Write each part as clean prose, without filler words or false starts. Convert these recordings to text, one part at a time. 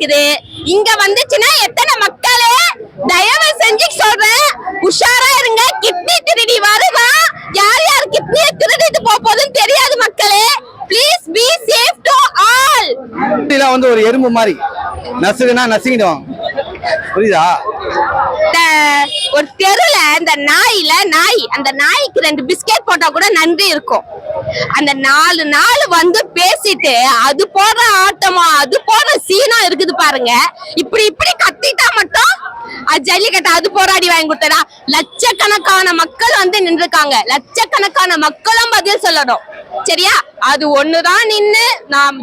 இருக்குது. இங்க வந்துச்சுன்னா எத்தனை மக்களே தயவு செஞ்சு சொல்றேன், உஷாரா இருங்க. கிட்னி திருடி வருவான். யார் யார் கிட்னியை திருடிட்டு போகுதுன்னு தெரியாது மக்களே. Please be safe to all. இதெல்லாம் வந்து ஒரு எறும்பு மாதிரி நசுக்குனா நசுங்கிடுவாங்க, புரியுதா? ஒரு தெருல இந்த நாய் அந்த நாய்க்கு 2 பிஸ்கெட் போட்டா கூட நன்றி இருக்கும். அந்த 4 நாள் வந்து பேசிட்டு அது போடுற ஆட்டமா அது போடுற சீனா இருக்குது பாருங்க. இப்படி கத்திட்டா மட்டும் ஜல்லிக்கட்டு அது போராடி வாங்கி கொடுத்தா லட்சக்கணக்கான மக்கள் வந்து நின்றுருக்காங்க. லட்சக்கணக்கான மக்களும் பதில் சொல்லணும். சரியா? அது ஒண்ணுதான் நின்னு நான்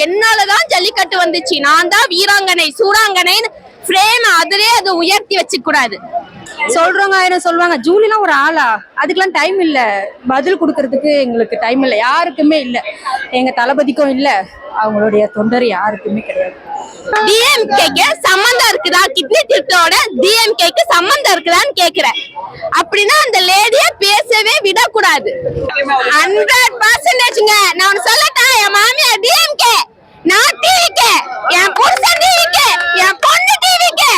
என்னாலதான் ஜல்லிக்கட்டு வந்துச்சு, நான் தான் வீராங்கனை சூராங்கனைன்னு ஃப்ரேம் அதிலே அது உயர்த்தி வச்சுக்க கூடாது. சொல்றவங்க ஆயிரம் சொல்லுவாங்க. ஜூலிலாம் ஒரு ஆளா? அதுக்கெல்லாம் டைம் இல்ல, பதில் கொடுக்கறதுக்கு எங்களுக்கு டைம் இல்ல, யாருக்குமே இல்ல. எங்க தளபதிக்கும் இல்ல, அவங்களுடைய தொண்டர் யாருக்குமே கிடையாது. டிஎம்கேக்கு சம்பந்தம் இருக்குதா? கிட்னி திருட்டோட டிஎம்கேக்கு சம்பந்தம் இருக்குதான்னு கேக்குறேன். அப்படின்னா அந்த லேடிய பேசவே விடக்கூடாது. 100%ங்க. நான் சொல்லட்டா, என் மாமியார் டிஎம்கே, நான் டிவிகே, என் புருஷன் டிவிகே, என் பொண்ணு டிவிகே.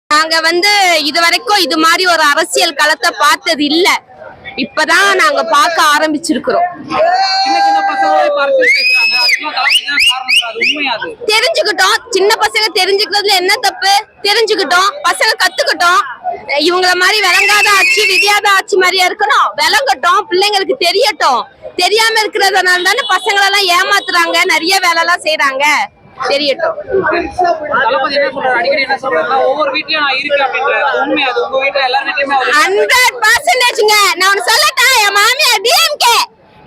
நாங்க வந்து இதுவரைக்கும் இது மாதிரி ஒரு அரசியல் களத்தை பார்த்தது இல்ல. இப்பதான் நாங்க பார்க்க ஆரம்பிச்சிருக்கிறோம். தெரிஞ்சுக்கிட்டோம். சின்ன பசங்க தெரிஞ்சுக்கிறதுல என்ன தப்பு? தெரிஞ்சுக்கிட்டோம், பசங்க கத்துக்கிட்டோம். இவங்கள மாதிரி விளங்காத ஆட்சி விதியாத ஆட்சி மாதிரியா இருக்கணும். விளங்கட்டும், பிள்ளைங்களுக்கு தெரியட்டும். தெரியாம இருக்கிறதுனால தானே பசங்களெல்லாம் ஏமாத்துறாங்க, நிறைய வேலை எல்லாம் செய்யறாங்க. தெரியட்டும். தளபதி என்ன சொல்றாரு? அடிக்கடி என்ன சொல்றாருன்னா, ஒவ்வொரு வீட்லயும் நான் இருக்கேன் அப்படின்றாரு. உண்மை அது? உங்க வீட்ல எல்லார் வீட்லயுமே 100%ங்க. நான் சொல்லட்டா, என் மாமியார் டிஎம்கே,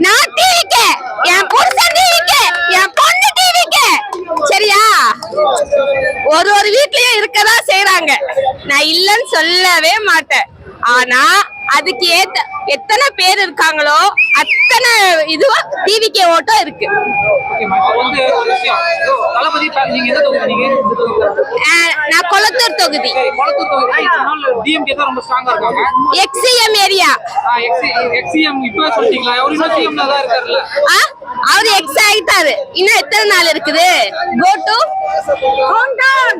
நான் டிவிகே, என் புருஷன் டிவிகே, என் பொண்ணு டிவிகே. சரியா? ஒரு வீட்லயும் இருக்கதா செய்யறாங்க, நான் இல்லன்னு சொல்லவே மாட்டேன். ஆனா அதுக்கு எத்தனை பேர் இருக்காங்களோ அத்தனை இதுவா டிவிகே ஓட்டம் இருக்கு. நான் கொளத்தூர் தொகுதி. எக்ஸிஎம் ஏரியா. அவரு எக்ஸ் ஆயிட்டாரு. இன்னும் எத்தனை நாள் இருக்குது? Go to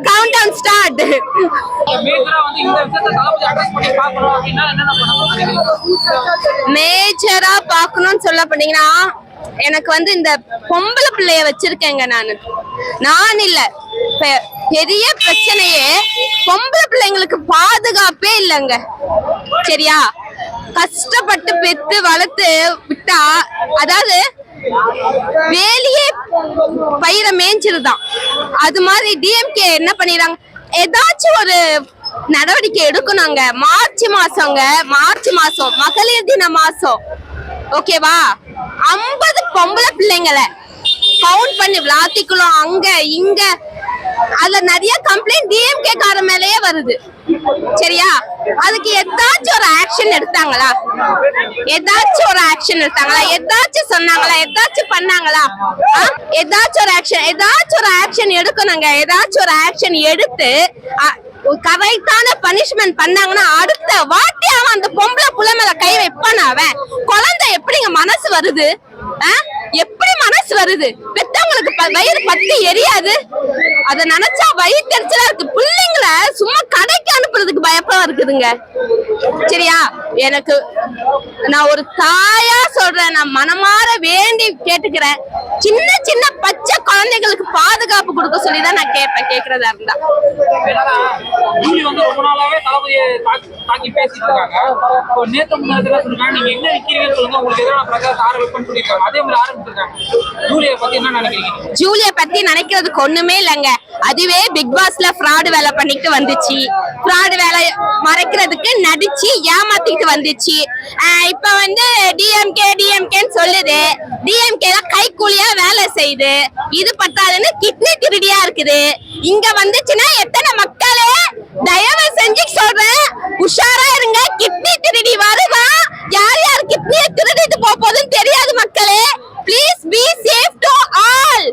countdown start. மேஜரா பாக்கணும்னு சொல்ல போனீங்கன்னா, எனக்கு வந்து இந்த பொம்பளை பிள்ளைய வச்சிருக்கேங்க. நான் இல்ல, பெரிய பிரச்சனையே பொம்பளை பிள்ளைங்களுக்கு பாதுகாப்பே இல்லைங்க. சரியா? கஷ்டப்பட்டு பெத்து வளர்த்து விட்டா, அதாவது வேலையே பயிர மேய்ஞ்சிருதான். அது மாதிரி டிஎம்கே என்ன பண்ணிடுறாங்க, ஏதாச்சும் ஒரு நடவடிக்கை எடுக்கணுங்க. மார்ச் மாசம் மகளிர் தின மாசம், ஓகேவா? 50 பொம்பளை பிள்ளைங்களை கவுண்ட் பண்ணி விளாத்திக்குள்ள அங்க இங்க, அதுல நிறைய கம்ப்ளைண்ட் டிஎம்கே கார மேலேயே வருது. சரியா? அதுக்கு ஏதாச்சும் ஒரு ஆக்ஷன் எடுத்தாங்களா? ஏதாச்சும் சொன்னாங்களா? ஏதாச்சும் பண்ணாங்களா? ஏதாச்சும் ஒரு ஆக்ஷன் எடுக்கணுங்க. ஏதாச்சும் ஒரு ஆக்ஷன் எடுத்து கரெக்டான பனிஷ்மெண்ட் பண்ணாங்கன்னா அடுத்த வாட்டி அவன் அந்த பொம்பளை புள்ள மேல கை வைப்பான. அவன் குழந்தை எப்படிங்க மனசு வருது? எப்படி மனசு வருது? பெத்தவங்களுக்கு வயிறு பத்தி எரியாது? அத நினைச்சா வயிற்றுச்சலா இருக்கு. பிள்ளைங்களை சும்மா கடைக்கு அனுப்புறதுக்கு பயப்படா இருக்குதுங்க. சரியா? எனக்கு நான் ஒரு தாயா சொல்றேன், நான் மனமாற வேண்டி கேட்டுக்கிறேன். சின்ன பச்சை குழந்தைகளுக்கு பாதுகாப்பு கொடுக்க சொல்லிதான் நான் கேட்பேன், கேட்கறதா இருந்தா. ரொம்ப நாளாவே தளபதியை தாக்கி பேசிட்டு இருக்காங்க. நேற்று முன்னாடி சொல்றாங்க, நீங்க எங்க நிக்கிறீங்கன்னு சொல்லுங்க, உங்களுக்கு எதிரான பிரச்சாரத்தை ஆரம்பிப்பேன்னு சொல்லியிருக்காங்க. அதே மாதிரி ஆரம்பிச்சிருக்காங்க. ஜூலியை பத்தி என்ன நினைக்கிறீங்க? ஜூலியை பத்தி நினைக்கிறதுக்கு ஒண்ணுமே இல்லைங்க. அதுவே பிக் பாஸ்ல ஃப்ராடு வேலை பண்ணிட்டு வந்துச்சு. ஃப்ராடு வேலை மறைக்கிறதுக்கு நடிச்சு ஏமாத்திட்டு வந்துச்சு. இப்ப வந்து டிஎம்கேன்னு சொல்லுது. டிஎம்கே தான் கைக்கூலியா வேலை செய்யுது. இது பத்தாதுன்னு கிட்னி திருடியா இருக்குது. இங்க வந்துச்சுன்னா எத்தனை மக்களே தயவு செஞ்சு சொல்றேன், உஷாரா இருங்க. கிட்னி திருடி வருவான். யார் யார் கிட்னியை திருடிட்டு போகுதுன்னு தெரியாது மக்களே. Please be safe to all.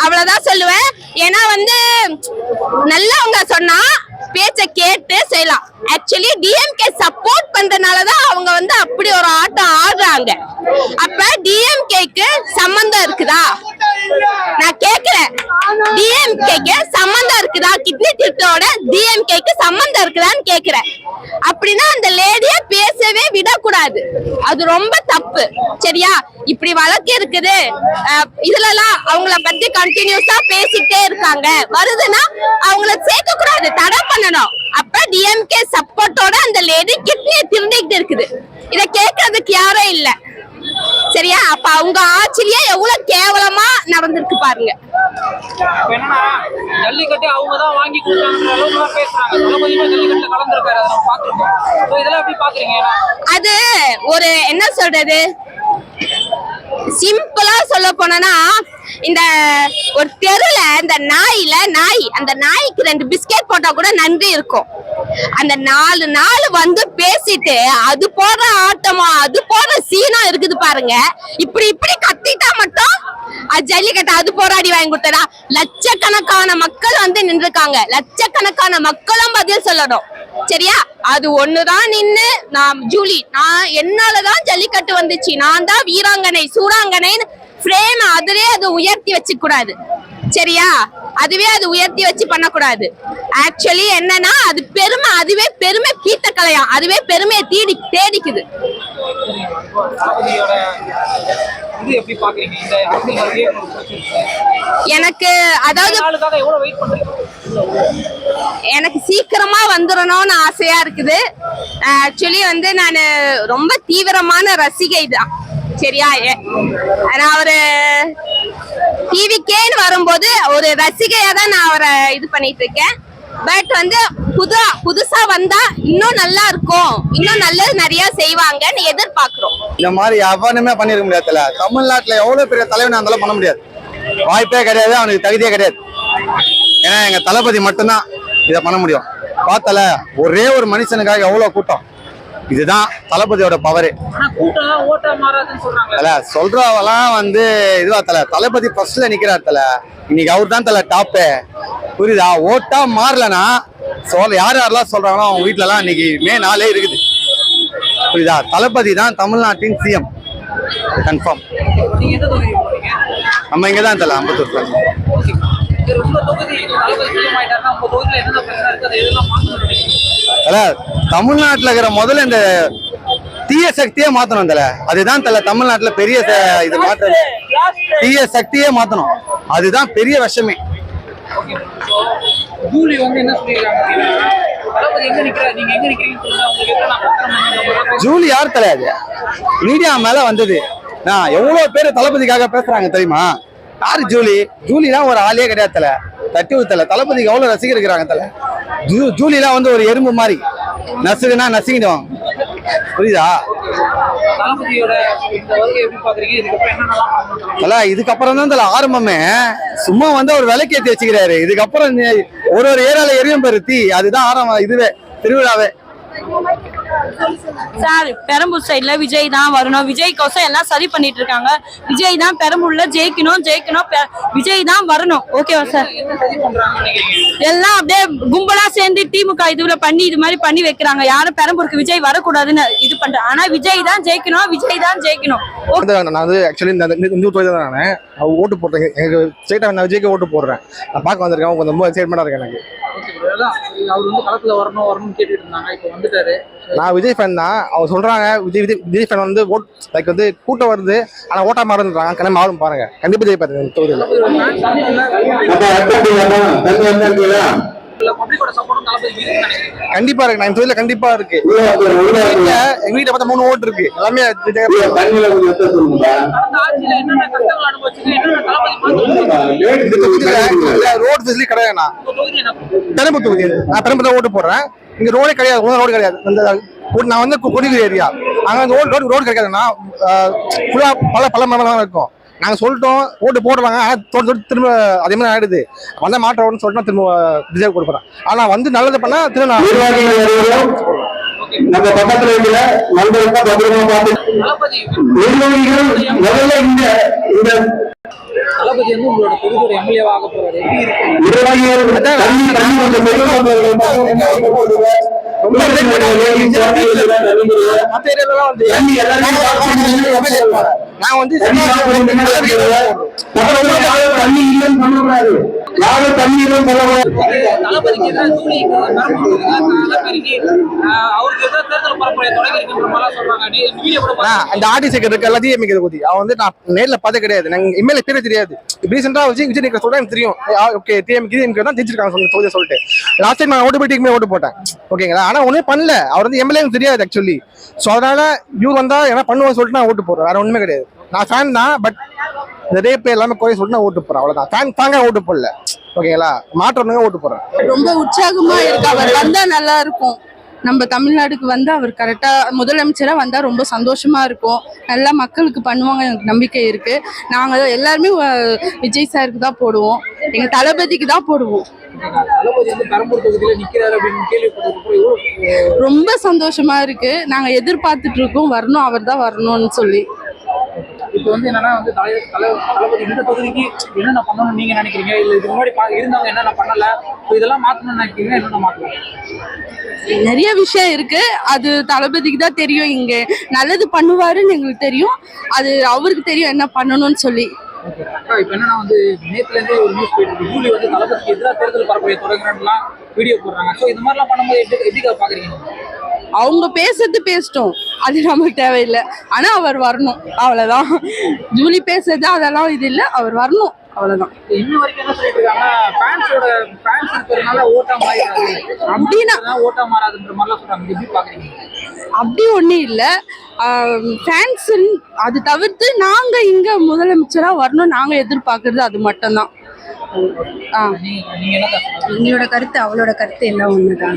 அவ்வளவுதான் சொல்லுவேன். ஏன்னா வந்து நல்லவங்க சொன்னா பேச்ச கேட்டு செய்யலாம். ஆக்சுவலி டிஎம்கே சப்போர்ட் பண்றதுனாலதான் அவங்க வந்து அப்படி ஒரு ஆட்டம் ஆடுறாங்க. அப்ப டிஎம்கேக்கு சம்பந்தம் இருக்குதா? நான் கேக்குறேன். டிஎம்கேக்கு சம்பந்தம் இருக்குதா? கிட்னி திருத்தோட டிஎம்கேக்கு சம்பந்தம் இருக்குதான்னு கேக்குறேன். அப்படின்னா அந்த லேடிய பேசவே விடக்கூடாது. அது ரொம்ப தப்பு. சரியா? இப்படி வழக்கு இருக்குது, இதுலலாம் அவங்கள பத்தி கண்டினியூஸா பேசிட்டே இருக்காங்க, வருதுன்னா அவங்கள சேர்க்க கூடாது, தடை பண்ணணும். அப்ப டிஎம்கே சப்போர்ட்டோட அந்த லேடி கிட்னியை திருடிட்டு இருக்குது. இத கேட்கறதுக்கு யாரும் இல்ல. சரியா? அப்ப அவங்க ஆட்சியிலேயே எவ்வளவு கேவலமா நடந்திருக்கு பாருங்க. இப்ப என்னன்னா ஜல்லிக்கட்டு அவங்க தான் வாங்கி கொடுத்தாங்கன்ற அளவுக்கு தான் பேசுறாங்க. தளபதியுமே ஜல்லிக்கட்டுல கலந்துருக்காரு, அதை நம்ம பார்த்திருக்கோம். ஸோ இதெல்லாம் எப்படி பாக்குறீங்க? அது ஒரு என்ன சொல்றது, சிம்பிளா சொல்ல போனா, இந்த ஒரு தெருல இந்த நாய் அந்த நாய்க்கு 2 பிஸ்கெட் போட்டா கூட நன்றி இருக்கும். அந்த 4 நாள் வந்து பேசிட்டு அது போற ஆட்டமா அது போற சீனா இருக்குது பாருங்க. இப்படி கத்திட்டா மட்டும் ஜல்லிக்கட்டு அது போராடி வாங்கி கொடுத்தா லட்சக்கணக்கான மக்கள் வந்து நின்றுருக்காங்க. லட்சக்கணக்கான மக்களும் பதில் சொல்லணும். சரியா? அது ஒண்ணுதான் நின்னு நான் என்னாலதான் ஜல்லிக்கட்டு வந்துச்சு, நான் தான் வீராங்கனை சூராங்கனைன்னு ஃப்ரேம் அதுவே அது உயர்த்தி வச்சு கூடாது. சரியா? அதுவே அது உயர்த்தி வச்சு பண்ணக்கூடாது. ஆக்சுவலி என்னன்னா அது பெருமை, அதுவே பெருமை கீத்த கலையாம், அதுவே பெருமையை தேடிக்குது. எனக்கு அதாவது எனக்கு சீக்கிரமா வந்துடணும்னு ஆசையா இருக்குது. ஆக்சுவலி வந்து நான் ரொம்ப தீவிரமான ரசிகை தான். சரியா? நான் ஒரு டிவிக்கேன்னு வரும்போது ஒரு ரசிகையா தான் நான் அவரை இது பண்ணிட்டு இருக்கேன். பட் வந்து புதுசா வந்தா இன்னும் நல்லா இருக்கும், இன்னும் நல்லது நிறைய செய்வாங்கன்னு எதிர்பார்க்கிறோம். இந்த மாதிரி எவனுமே பண்ணிருக்க முடியாதுல. தமிழ்நாட்டுல எவ்வளவு பெரிய தலைவன் இருந்தாலும் பண்ண முடியாது, வாய்ப்பே கிடையாது, அவனுக்கு தகுதியே கிடையாது. ஏன்னா எங்க தளபதி மட்டும்தான் இதை பண்ண முடியும். பார்த்தல ஒரே ஒரு மனுஷனுக்காக எவ்வளவு கூட்டம். இதுதான் தளபதியோட பவரு. சொல்றவெல்லாம் வந்து இதுவா தளபதி ஃபர்ஸ்ட்ல நிக்கிறார் தல. இன்னைக்கு அவர் தான் தல டாப்பு. புரியுதா? ஓட்டா மாறலன்னா யாரெல்லாம் சொல்றாங்களோ அவங்க வீட்டுல எல்லாம் இன்னைக்கு மே 4 இருக்குது. புரியுதா? தளபதி தான் தமிழ்நாட்டின் சிஎம் கன்ஃபார்ம். நம்ம இங்கதான் தல அம்பத்தூர். தமிழ்நாட்டுல இருக்கிற முதல்ல இந்த தீய சக்தியே மாத்தணும் தல. அதுதான் தல தமிழ்நாட்டுல பெரிய இது மாற்றம். தீய சக்தியே மாத்தணும், அதுதான் பெரிய விஷயமே. ஜூலி யார் தல? அது மீடியா மேல வந்தது. நான் எவ்வளவு பேர் தளபதிக்காக பேசுறாங்க தெரியுமா? யாரு ஜூலி? ஜூலிலாம் ஒரு ஆளே கிடையாது தல. தட்டி ஊத்தல. தளபதிக்கு எவ்வளவு ரசிகர் இருக்கிறாங்க தல. ஜூலிலாம் வந்து ஒரு எறும்பு மாதிரி, நசுகுனா நசுங்கிடுவாங்க. புரியுதா? இதுக்கப்புறம் தான் தல ஆரம்பமே. சும்மா வந்து அவர் விலைக்கேற்றி வச்சுக்கிறாரு. இதுக்கப்புறம் ஒரு ஏரியால எரியும் பெருத்தி, அதுதான் ஆரம்பம். இதுவே திருவிழாவே. சார், பெரம்பூர் சைட்ல விஜய் தான் வரணும், விஜய் கோசம் எல்லாம் சரி பண்ணிட்டு இருக்காங்க. விஜய் தான் பெரம்பூர்ல ஜெயிக்கணும், விஜய் தான் வரணும். ஓகேவா சார்? எல்லாம் அப்படியே கும்பலா சேர்ந்து திமுக இதுல பண்ணி இது மாதிரி பண்ணி வைக்கிறாங்க. யாரும் பெரம்பூருக்கு விஜய் வரக்கூடாதுன்னு இது பண்றேன். ஆனா விஜய் தான் ஜெயிக்கணும், விஜய் தான் ஜெயிக்கணும். நான் வந்து ஆக்சுவலி இந்த தொழில் தான் நான் ஓட்டு போடுறேன். எனக்கு ஸ்ட்ரெயிட்டா நான் விஜய்க்கு ஓட்டு போடுறேன். நான் பார்க்க வந்திருக்கேன், கொஞ்சம் ரொம்ப எக்ஸைட்மெண்டா இருக்கேன் எனக்கு. அவர் வந்து களத்துல வரணும் கேட்டுட்டு இருந்தாங்க, இப்போ வந்துட்டாரு. நான் விஜய் ஃபேன் தான். அவங்க சொல்றாங்க விஜய் ஃபேன் வந்து லைக் வந்து கூட்டம் வருது, ஆனா ஓட்டா மாறுன்றாங்க. கிளம்பி மாறும் பாருங்க, கண்டிப்பா ஜெயிப்பாரு இந்த தொகுதியில். கண்டிப்பா இருக்கு. நான் தொழில கண்டிப்பா இருக்கு. எங்க வீட்டை பார்த்தா 3 ஓட்டு இருக்கு. எல்லாமே ரோடு ஃபெசிலிட்டி கிடையாதுண்ணா. பெரம்பூர் தொகுதி நான் பெரம்பூர் ஓட்டு போடுறேன். இங்க ரோடே கிடையாது, ரோடு கிடையாது. நான் வந்து கொடிவேரி ஏரியா, அங்க ரோடு கிடைக்காதுன்னா பல மரம் இருக்கும். நாங்க சொல்லிட்டோம் ஓட்டு போடுவாங்க, திரும்ப அதே மாதிரி ஆயிடுது. வந்த மாற்றம்னு சொல்லிட்டு திரும்ப விஜய் கொடுக்குறேன். ஆனா வந்து நல்லது பண்ணா திரும்ப நம்ம பக்கத்துல இருக்கிற நண்பர்கள் பத்திரமா பார்த்து தளபதி வந்து உங்களோட தொகுதியோட எம்எல்ஏவா ஆக போறாரு. நான் வந்து தண்ணி இல்லைன்னு சொல்லக்கூடாது, யாரும் தண்ணி இல்லைன்னு சொல்லக்கூடாது. தளபதிக்கு எதிராக ஜூலிக்கு அவருக்கு எதிராக தேர்தல் பரப்புரை தொடங்கி இருக்கின்ற மாதிரிலாம் சொல்றாங்க. வீடியோ கூட அந்த ஆர்டிஸ்ட் இருக்க எல்லாத்தையும் எமிக்கிறது பத்தி அவன் வந்து நான் நேர்ல பார்த்தே கிடையாது. நாங்க எம்எல்ஏ பேரே தெரியாது. ரீசெண்டா விஜய் நீங்க சொல்றேன் எனக்கு தெரியும். ஓகே டிஎம்கே தான் ஜெயிச்சிருக்காங்க சொல்லிட்டு லாஸ்ட் டைம் நான் ஓட்டு போயிட்டு ஓட்டு போட்டேன். ஓகேங்களா, ஆனா ஒண்ணுமே பண்ணல. அவர் வந்து எம்எல்ஏ தெரியாது ஆக்சுவலி. ஸோ அதனால இவர் வந்தா என்ன பண்ணுவோம்னு சொல்லிட்டு நான் ஓட்டு போடுறேன். வேற ஒண்ணுமே கிடையாது. நான் ஃபேன் தான், பட் நிறைய பேர் எல்லாமே குறை சொல்லிட்டு நான் ஓட்டு போறேன். அவ்வளவுதான். ஃபேன் தாங்க ஓட்டு போடல. ஓகேங்களா, மாற்றவங்க ஓட்டு போறேன். ரொம்ப உற்சாகமா இருக்கு. அவர் வந்தா நல்லா இருக்கும். நம்ம தமிழ்நாடுக்கு வந்து அவர் கரெக்டா முதலமைச்சரா வந்தா ரொம்ப சந்தோஷமா இருக்கும். நல்லா மக்களுக்கு பண்ணுவாங்க, எனக்கு நம்பிக்கை இருக்கு. நாங்க எல்லாருமே விஜய் சாருக்கு தான் போடுவோம். எங்க தளபதிக்கு தான் போடுவோம். தளபதி வந்து பெரம்பூர் தொகுதியில நிக்கிறாரு அப்படின்னு கேள்விப்பட்டதுக்கு ரொம்ப சந்தோஷமா இருக்கு. நாங்க எதிர்பார்த்துட்டு இருக்கோம் வரணும், அவர் தான் வரணும்னு சொல்லி. இப்போ வந்து என்னன்னா வந்து தளபதி இந்த தொகுதிக்கு என்னென்ன பண்ணணும்னு நீங்க நினைக்கிறீங்க? இல்ல இதுக்கு முன்னாடி இருந்தவங்க என்னென்ன பண்ணல, இதெல்லாம் மாத்தணும்னு நினைக்கிறீங்க, என்னென்ன மாத்தலாம்? நிறைய விஷயம் இருக்கு. அது தளபதிக்கு தான் தெரியும். இங்க நல்லது பண்ணுவாருன்னு எங்களுக்கு தெரியும். அது அவருக்கு தெரியும் என்ன பண்ணணும்னு சொல்லி. இப்ப என்னன்னா வந்து நேத்துல இருந்தே ஒரு நியூஸ் போயிட்டு இருக்கு. ஜூலி வந்து தளபதிக்கு எதிராக தேர்தல் பரப்புரை தொடங்குறாங்கலாம் வீடியோ போடுறாங்க. ஸோ இந்த மாதிரிலாம் பண்ணும்போது எப்படி பாக்குறீங்க? அவங்க பேசுறது பேசிட்டோம், அது நமக்கு தேவையில்லை. ஆனா அவர் வரணும், அவ்வளவுதான். ஜூலி பேசுறது அதெல்லாம் இது இல்லை, அவர் வரணும், அவ்வளவுதான். இன்ன வரைக்கும் என்ன சொல்லிட்டு இருக்காங்க, ஃபேன்ஸ் இருக்கிறதுனால ஓட்டா மாறாது அப்படின்னா ஓட்டா மாறாதுன்ற மாதிரிலாம் சொல்றாங்க. எப்படி பாக்குறீங்க? அப்படி ஒண்ணும் இல்லை. ஃபேன்ஸ் அது தவிர்த்து நாங்க இங்க முதலமைச்சரா வரணும் நாங்க எதிர்பார்க்கறது அது மட்டும்தான். என்னோட கருத்து அவளோட கருத்து எல்லாம் ஒண்ணுதான்.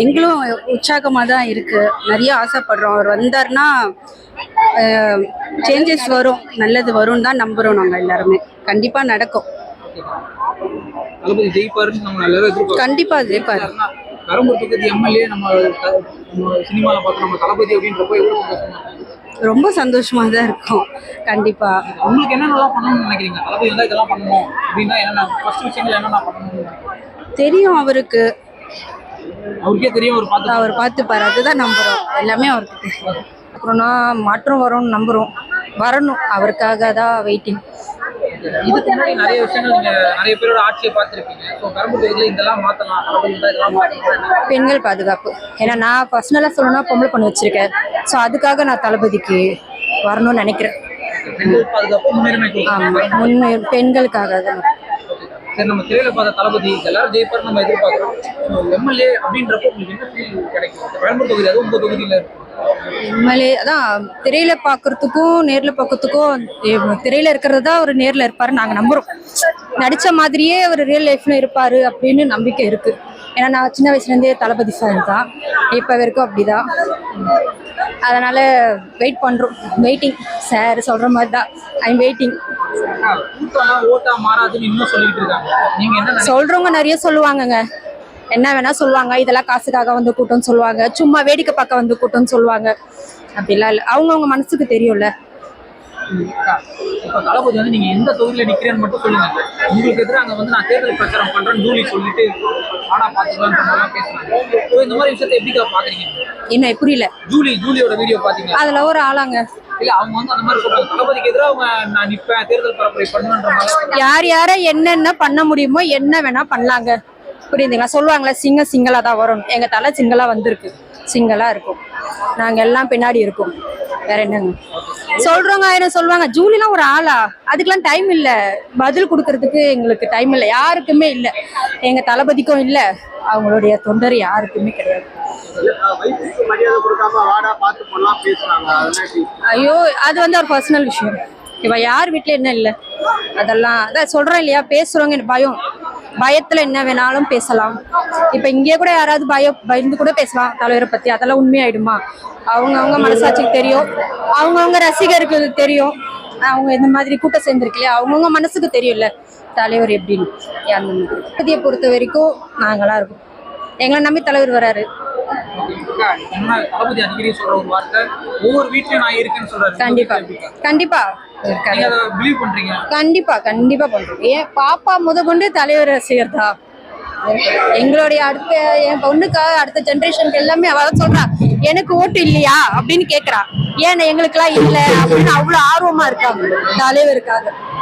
எங்களும் உற்சாகமா தான் இருக்கு. நிறைய ஆசைப்படுறோம். அவர் வந்தாருன்னா சேஞ்சஸ் வரும், நல்லது வரும் தான் நம்புறோம். நாங்க எல்லாருமே கண்டிப்பா நடக்கும். கண்டிப்பா ஜெயிப்பாரு. பெரம்பூர் தொகுதி எம்எல்ஏ நம்ம சினிமாவில் பார்த்தோம், நம்ம தளபதி அப்படின்றப்போ ரொம்ப சந்தோஷமா தான் இருக்கும். கண்டிப்பா. உங்களுக்கு என்னென்னலாம் பண்ணணும்னு நினைக்கிறீங்க? தளபதி இருந்தால் இதெல்லாம் பண்ணணும் அப்படின்னா என்னென்ன ஃபர்ஸ்ட் விஷயங்கள் என்னென்ன பண்ணணும் தெரியும் அவருக்கு. அவருக்கே தெரியும், அவர் பார்த்துப்பாரு. அதுதான் நம்புறோம், எல்லாமே அவருக்கு தெரியும். அப்புறம்னா மாற்றம் வரும்னு நம்புறோம். வரணும், அவருக்காக தான் வெயிட்டிங். இதுக்கு முன்னாடி நிறைய விஷயங்கள் நீங்க நிறைய பேரோட ஆட்சியை பார்த்துருப்பீங்க. ஸோ பெரம்பூர் தொகுதியில் இதெல்லாம் மாற்றலாம், இதெல்லாம் மாற்றலாம். பெண்கள் பாதுகாப்பு. ஏன்னா நான் பர்சனலாக சொல்லணும்னா பொம்பளை பண்ணி வச்சிருக்கேன். ஸோ அதுக்காக நான் தளபதிக்கு வரணும்னு நினைக்கிறேன். பெண்கள் பாதுகாப்பு முன்னுரிமை. ஆமாம், பெண்களுக்காக தான். சரி, நம்ம திரையில பார்த்த தளபதி எல்லாரும் ஜெயிப்பார் நம்ம எதிர்பார்க்கிறோம். எம்எல்ஏ அப்படின்றப்போ உங்களுக்கு என்ன ஃபீல் கிடைக்கும்? பெரம்பூர் தொகுதி அதுவும் உங்க தொகுதியில இருக்கு. எம்எல்ஏ அதான் திரையில பார்க்கறதுக்கும் நேர்ல பார்க்கறதுக்கும், திரையில இருக்கிறதா அவர் நேர்ல இருப்பாரு நாங்க நம்புறோம். நடிச்ச மாதிரியே அவர் ரியல் லைஃப்ல இருப்பாரு அப்படின்னு நம்பிக்கை இருக்கு. ஏன்னா நான் சின்ன வயசுல இருந்தே தளபதி ஃபேன் தான், இப்ப வரைக்கும் அப்படிதான். அதனால வெயிட் பண்றோம். வெயிட்டிங் சார் சொல்ற மாதிரி தான். I'm waiting. ஓட்டா மாறாதுன்னு இன்னும் சொல்லிட்டு இருக்காங்க. நீங்க என்ன சொல்றவங்க நிறைய சொல்லுவாங்கங்க, என்ன வேணா சொல்லுவாங்க. இதெல்லாம் காசுக்காக வந்து கூட்டம்னு சொல்லுவாங்க, சும்மா வேடிக்கை பார்க்க வந்து கூட்டம்னு சொல்லுவாங்க. அப்படிலாம் இல்லை, அவங்கவுங்க மனசுக்கு தெரியும்ல. இப்போ தளபதி வந்து நீங்க எந்த தொகுதியில நிக்கிறேன்னு மட்டும் சொல்லுங்க. உங்களுக்கு எதிராக அங்க வந்து நான் தேர்தல் பிரச்சாரம் பண்றேன்னு ஜூலி சொல்லிட்டு ஆனா பாத்துக்கலாம்ன்ற மாதிரிலாம் பேசுறாங்க. இந்த மாதிரி விஷயத்தை எப்படி பாக்குறீங்க? என்ன புரியல? ஜூலியோட வீடியோ பாத்தீங்க, அதுல ஒரு ஆளாங்க. இல்ல அவங்க வந்து அந்த மாதிரி சொல்றாங்க, தளபதிக்கு எதிராக அவங்க நான் நிப்பேன் தேர்தல் பரப்புரை பண்ணுன்ற மாதிரி. யார என்னென்ன பண்ண முடியுமோ என்ன வேணா பண்ணலாங்க. புரியுதுங்களா? சொல்லுவாங்களே சிங்களா தான் வரும். எங்க தலை சிங்களா வந்திருக்கு, சிங்களா இருக்கும். நாங்க எல்லாம் பின்னாடி இருக்கோம். வேற என்னங்க சொல்றவங்க? ஆயிரம் சொல்லுவாங்க. ஜூலிலாம் ஒரு ஆளா? அதுக்கெல்லாம் டைம் இல்ல, பதில் கொடுக்கறதுக்கு எங்களுக்கு டைம் இல்லை, யாருக்குமே இல்லை. எங்க தளபதிக்கும் இல்லை, அவங்களுடைய தொண்டர் யாருக்குமே கிடையாது. ஐயோ, அது வந்து ஒரு பர்சனல் விஷயம். இவ யார் வீட்டுல என்ன இல்லை, அதெல்லாம் அதான் சொல்றேன் இல்லையா. பேசுறவங்க பயம், பயத்துல என்ன வேணாலும் பேசலாம். இப்ப இங்கே கூட யாராவது பயந்து கூட பேசலாம் தலைவரை பத்தி. அதெல்லாம் உண்மையாயிடுமா? அவங்கவுங்க மனசாட்சிக்கு தெரியும், அவங்கவுங்க ரசிகருக்கு தெரியும். அவங்க இந்த மாதிரி கூட்டம் சேர்ந்துருக்கு இல்லையா, அவங்கவுங்க மனசுக்கு தெரியும்ல தலைவர் எப்படின்னு. அந்த மாதிரி பகுதியை பொறுத்த வரைக்கும் நாங்களாம் இருக்கோம். எங்களை நம்பி தலைவர் வராரு. தளபதி அடிக்கடி சொல்ற ஒரு வார்த்தை, ஒவ்வொரு வீட்லயும் நான் இருக்கேன்னு சொல்றாரு. கண்டிப்பா கண்டிப்பா பிலீவ் பண்றீங்க? கண்டிப்பா கண்டிப்பா பண்றோம். ஏன் பாப்பா முத கொண்டு தலைவர் ரசிகர் தான். எங்களுடைய அடுத்த என் பொண்ணுக்காக அடுத்த ஜென்ரேஷனுக்கு எல்லாமே அவ சொல்றா எனக்கு ஓட்டு இல்லையா அப்படின்னு கேக்குறா. ஏன் எங்களுக்கெல்லாம் இல்லை அப்படின்னு அவ்வளவு ஆர்வமா இருக்காங்க தலைவருக்காக.